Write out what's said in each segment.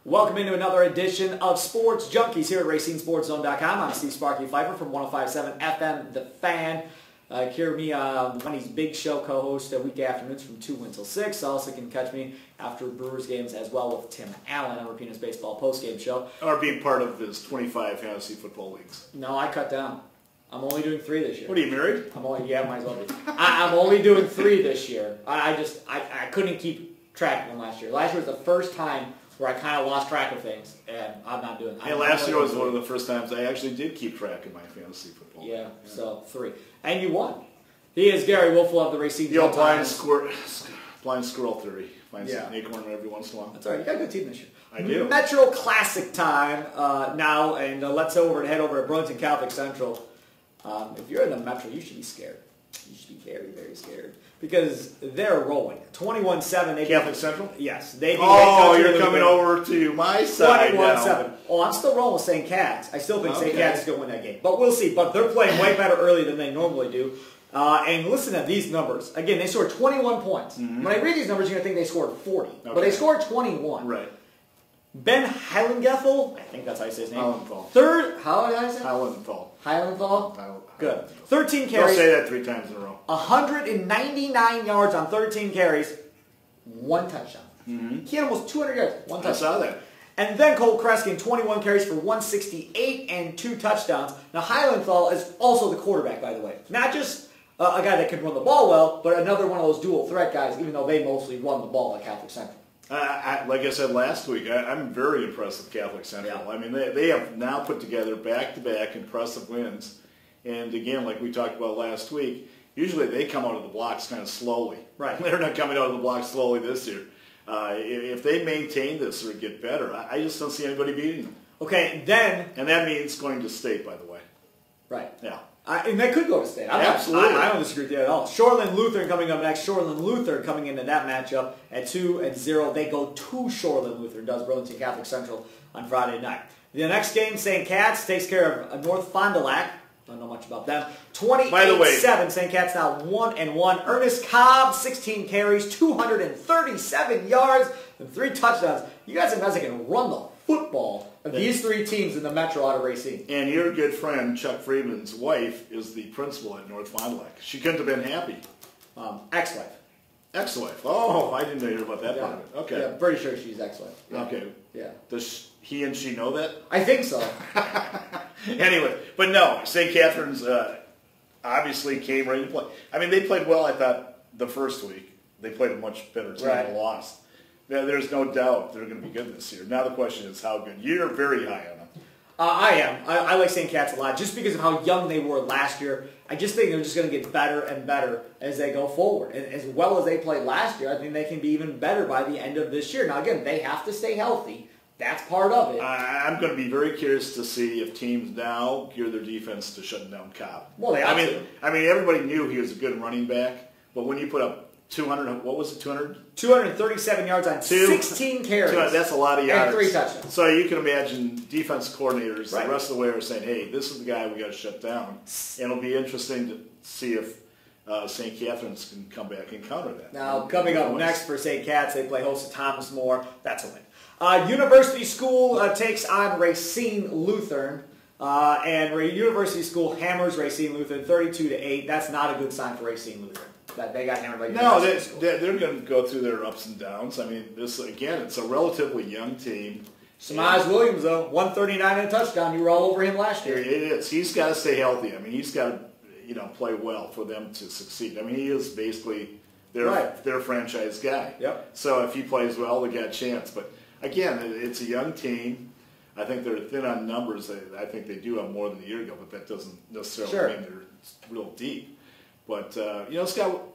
Welcome into another edition of Sports Junkies here at RacineSportsZone.com. I'm Steve Sparky Fifer from 105.7 FM The Fan. Hear me on Money's Big Show co-host week afternoons from 2 until 6. Also can catch me after Brewers games as well with Tim Allen on Rapina's Baseball postgame show. Or being part of his 25 fantasy football leagues. No, I cut down. I'm only doing 3 this year. What, are you married? Might as well be. I'm only doing 3 this year. I couldn't keep track of them last year. Last year was the first time where I kind of lost track of things, and I'm not doing it. And last year was one of the first times I actually did keep track of my fantasy football. Yeah, so 3. And you won. He is Gery, Woelfel of the Racine. The old blind squirrel theory. Finds an acorn every once in a while. That's all right. You got a good team this year. I do. Metro Classic time now, and let's head over to Burlington Catholic Central. If you're in the Metro, you should be scared. You should be very, very scared. Because they're rolling. 21-7. Catholic Central? Yes. Oh, you're coming over to my side 21-7. Oh, I'm still rolling with St. Cat's. I still think St. Cat's is going to win that game. But we'll see. But they're playing way better early than they normally do. And listen to these numbers. Again, they scored 21 points. Mm-hmm. When I read these numbers, you're going to think they scored 40. Okay. But they scored 21. Right. Ben Heilengeffel, I think that's how you say his name. Heilenthal. How did I say it? Heilenthal. Good. 13 carries. Don't say that 3 times in a row. 199 yards on 13 carries. 1 touchdown. Mm-hmm. He had almost 200 yards. 1 touchdown. I saw that. And then Cole Kreskin, 21 carries for 168 and 2 touchdowns. Now, Heilenthal is also the quarterback, by the way. Not just a guy that can run the ball well, but another one of those dual threat guys, even though they mostly run the ball at Catholic Central. Like I said last week, I'm very impressed with Catholic Central. Yeah. I mean, they have now put together back-to-back impressive wins. And again, like we talked about last week, usually they come out of the blocks kind of slowly. Right. They're not coming out of the blocks slowly this year. If they maintain this or get better, I just don't see anybody beating them. Okay, then... And that means going to state, by the way. Right. Yeah. And they could go to state. Absolutely. I don't disagree with that at all. Shoreland Lutheran coming up next. Shoreland Lutheran coming into that matchup at 2-0. They go to Shoreland Lutheran, does Burlington Catholic Central on Friday night. The next game, St. Cat's takes care of North Fond du Lac. Don't know much about them. 28-7. St. Cat's now 1-1. Ernest Cobb, 16 carries, 237 yards, and 3 touchdowns. You guys can run the football of these 3 teams in the Metro out of Racine. And your good friend, Chuck Freeman's wife, is the principal at North Fond du Lac. She couldn't have been happy. Ex-wife. Ex-wife. Oh, I didn't hear about that part of it. Okay. Yeah, pretty sure she's ex-wife. Yeah. Okay. Yeah. Does he and she know that? I think so. Anyway, but no, St. Catherine's obviously came ready to play. I mean, they played well, I thought, the first week. They played a much better team and lost. There's no doubt they're going to be good this year. Now the question is how good. You're very high on them. I am. I like St. Cat's a lot just because of how young they were last year. I just think they're just going to get better and better as they go forward. And as well as they played last year, I think they can be even better by the end of this year. Now, again, they have to stay healthy. That's part of it. I'm going to be very curious to see if teams now gear their defense to shutting down Cobb. Well, they have to. I mean, everybody knew he was a good running back, but when you put up 200, what was it, 200? 237 yards on 16 carries. That's a lot of yards. And 3 touchdowns. So you can imagine defense coordinators the rest of the way are saying, hey, this is the guy we got to shut down. And it'll be interesting to see if St. Catherine's can come back and counter that. Now, coming up next for St. Cat's, they play host to Thomas More. That's a win. University School takes on Racine Lutheran. And University School hammers Racine Lutheran 32-8. That's not a good sign for Racine Lutheran. That they got hammered by University School. They're going to go through their ups and downs. I mean, this again, it's a relatively young team. Samaj Williams, though, 139 and a touchdown. You were all over him last year. It is. He's got to stay healthy. I mean, he's got to play well for them to succeed. I mean, he is basically their franchise guy. Yep. So if he plays well, they got a chance. But again, it's a young team. I think they're thin on numbers. I think they do have more than a year ago, but that doesn't necessarily mean they're real deep. But,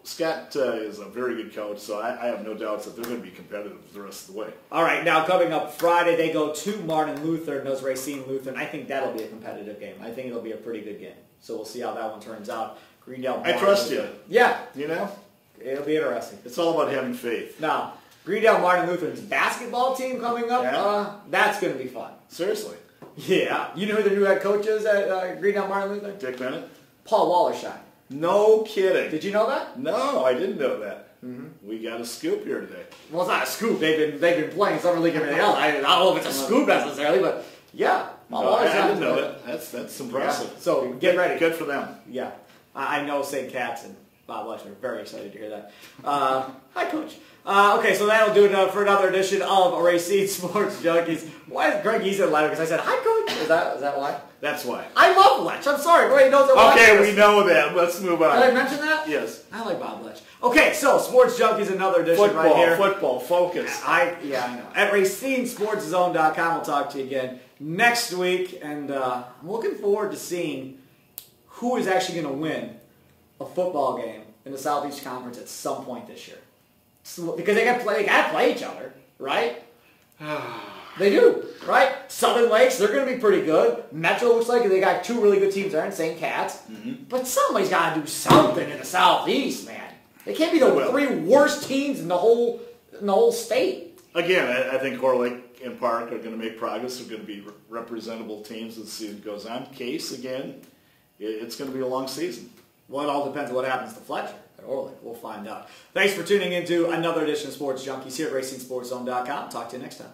Scott is a very good coach, so I have no doubts that they're going to be competitive the rest of the way. All right, now coming up Friday, they go to Martin Lutheran, knows Racine Lutheran. I think that'll be a competitive game. I think it'll be a pretty good game. So we'll see how that one turns out. Greendale Martin. I trust you. Yeah. You know? It'll be interesting. It's all about having faith. Now, Greendale Martin Lutheran's basketball team coming up, that's going to be fun. Seriously? Yeah. You know who the new head coach is at Greendale Martin Lutheran? Dick Bennett? Paul Wallerstein. No kidding. Did you know that? No, I didn't know that. we got a scoop here today. Well, it's not a scoop. They've been playing summer league and everything else. I don't know if it's a scoop necessarily, but yeah. I didn't know that. That's impressive. Yeah. So get ready. Good for them. Yeah. I know St. Cat's and Bob Leshner are very excited to hear that. Hi, Coach. Okay, so that'll do it for another edition of Racine Sports Junkies. Why is Greg Eason loud? Because I said, hi, Coach. Is that why? That's why. I love Lech. I'm sorry. Everybody knows that. Okay, we know that. Let's move on. Did I mention that? Yes. I like Bob Lech. Okay, so Sports Junkies, another edition right here. Football, focus. I know. At RacineSportsZone.com, we'll talk to you again next week. And I'm looking forward to seeing who is actually going to win a football game in the Southeast Conference at some point this year. So, because they got to play each other, right? They do, right? Southern Lakes, they're going to be pretty good. Metro looks like they got two really good teams there in St. Cat's. But somebody's got to do something in the Southeast, man. They can't be the three worst teams in the whole state. Again, I think Core Lake and Park are going to make progress. They're going to be representable teams as the season goes on. Case, again, it's going to be a long season. Well, it all depends on what happens to Fletcher at Orlick. We'll find out. Thanks for tuning into another edition of Sports Junkies here at RacineSportsZone.com. Talk to you next time.